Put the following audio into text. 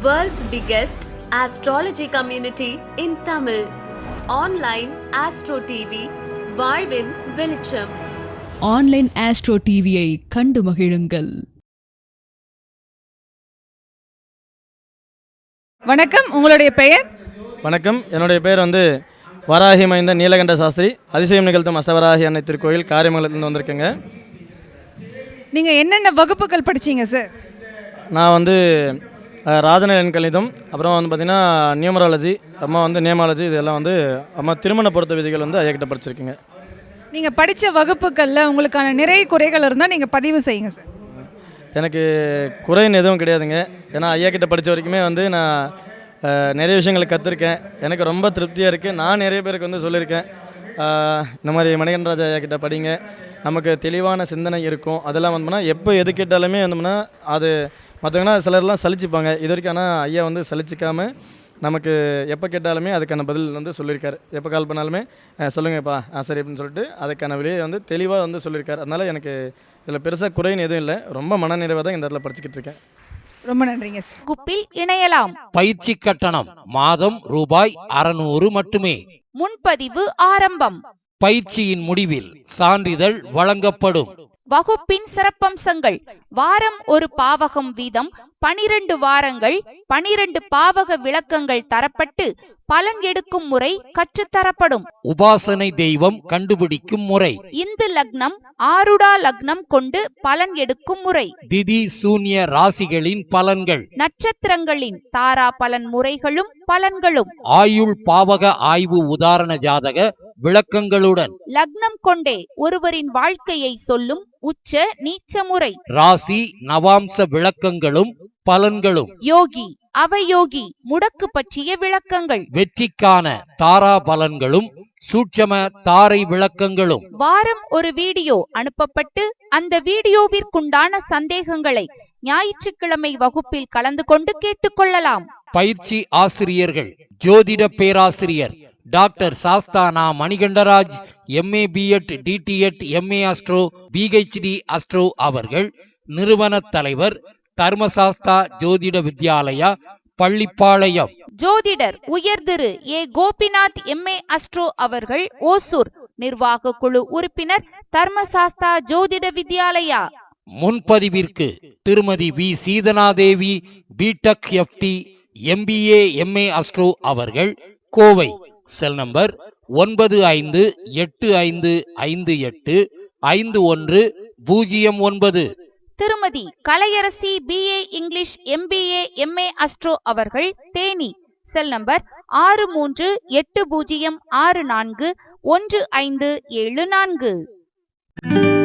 World's biggest astrology community in Tamil. Online Astro TV, வாழ்வின் வெளிச்சம். Online astro டிவியை கண்டு மகிழுங்கள். வணக்கம், உங்களுடைய பெயர்? வணக்கம், என்னுடைய பெயர் வராகி மைந்த நீலகண்ட சாஸ்திரி. அதிசயம் நிகழ்த்தும் அஷ்டவராகி அன்னை திருக்கோயில் காரியமங்கலத்திலிருந்து வந்திருக்கேங்க. நீங்கள் என்னென்ன வகுப்புகள் படிச்சீங்க சார்? நான் ராஜநிலையன் கணிதம், அப்புறம் பார்த்திங்கன்னா நியூமராலஜி, அம்மா நேமாலஜி, இதெல்லாம் அம்மா திருமண பொருத்த விதிகள் ஐயாக்கிட்ட படிச்சிருக்கீங்க. நீங்கள் படித்த வகுப்புகளில் உங்களுக்கான நிறை குறைகள் இருந்தால் நீங்கள் பதிவு செய்யுங்க சார். எனக்கு குறைன்னு எதுவும் கிடையாதுங்க. ஏன்னா ஐயாக்கிட்ட படித்த வரைக்குமே நான் நிறைய விஷயங்களை கற்றுருக்கேன். எனக்கு ரொம்ப திருப்தியாக இருக்குது. நான் நிறைய பேருக்கு சொல்லியிருக்கேன், இந்த மாதிரி மணிகண்டராஜா ஐயாக்கிட்ட படிங்க, நமக்கு தெளிவான சிந்தனை இருக்கும். அதெல்லாம் எப்போ எது கேட்டாலுமே அது மற்றவங்கன்னா சிலர்லாம் சலிச்சுப்பாங்க. இது வரைக்கும் ஆனால் ஐயா சலிச்சிக்காமல் நமக்கு எப்போ கேட்டாலுமே அதுக்கான பதில் சொல்லியிருக்காரு. எப்போ கால் பண்ணாலுமே சொல்லுங்கப்பா, சரி அப்படின்னு சொல்லிட்டு அதுக்கான விலையை தெளிவாக சொல்லியிருக்காரு. அதனால் எனக்கு இதில் பெருசாக குறைன்னு எதுவும் இல்லை. ரொம்ப மனநிறைவாக தான் இந்த இடத்துல படிச்சுக்கிட்டு இருக்கேன். ரொம்ப நன்றிங்க சார். குப்பில் இணையலாம். பயிற்சி கட்டணம் மாதம் ரூபாய் 600 மட்டுமே. முன்பதிவு ஆரம்பம். பயிற்சியின் முடிவில் சான்றிதழ் வழங்கப்படும். வகுப்பின் சிறப்பம்சங்கள்: வாரம் ஒரு பாவகம் வீதம் 12 வாரங்கள் 12 பாவக விளக்கங்கள் தரப்பட்டு பலன் எடுக்கும் முறை கற்றுத்தரப்படும். உபாசனை தெய்வம் கண்டுபிடிக்கும் முறை. இந்து லக்னம் ஆருடா லக்னம் கொண்டு பலன் எடுக்கும் முறை. திதி சூன்ய ராசிகளின் பலன்கள். நட்சத்திரங்களின் தாரா பலன் முறைகளும் பலன்களும். ஆயுள் பாவக ஆய்வு உதாரண ஜாதக விளக்கங்களுடன். லக்னம் கொண்டே ஒருவரின் வாழ்க்கையை சொல்லும் உச்ச நீச்ச முறை. ராசி நவாம்ச விளக்கங்களும் பலன்களும். யோகி அவயோகி முடக்கு பற்றிய விளக்கங்கள். வெற்றிக்கான தாரா பலன்களும் சூட்சம தாரை விளக்கங்களும். வாரம் ஒரு வீடியோ அனுப்பப்பட்டு அந்த வீடியோவிற்குண்டான சந்தேகங்களை ஞாயிற்றுக்கிழமை வகுப்பில் கலந்து கொண்டு கேட்டுக்கொள்ளலாம். பயிற்சி ஆசிரியர்கள்: ஜோதிட பேராசிரியர் doctor Sasthana Manikandaraj, MA B.Ed DTEd MA astro PhD astro அவர்கள். நிறுவன தலைவர் தர்மசாஸ்தா ஜோதிட வித்யாலயா, பள்ளிப்பாளையம். ஜோதிடர் உயர்திரு A. கோபிநாத் MA அஸ்ட்ரோ அவர்கள், ஓசூர். நிர்வாக குழு உறுப்பினர் தர்மசாஸ்தா ஜோதிட வித்யாலயா. முன்பதிவிற்கு திருமதி V. Seethanadevi B.Tech FT MBA MA astro அவர்கள், கோவை. Cell number 958585151009. திருமதி Kalaiyarasi BA English MBA MA astro அவர்கள், தேனி. Cell number 6380641574.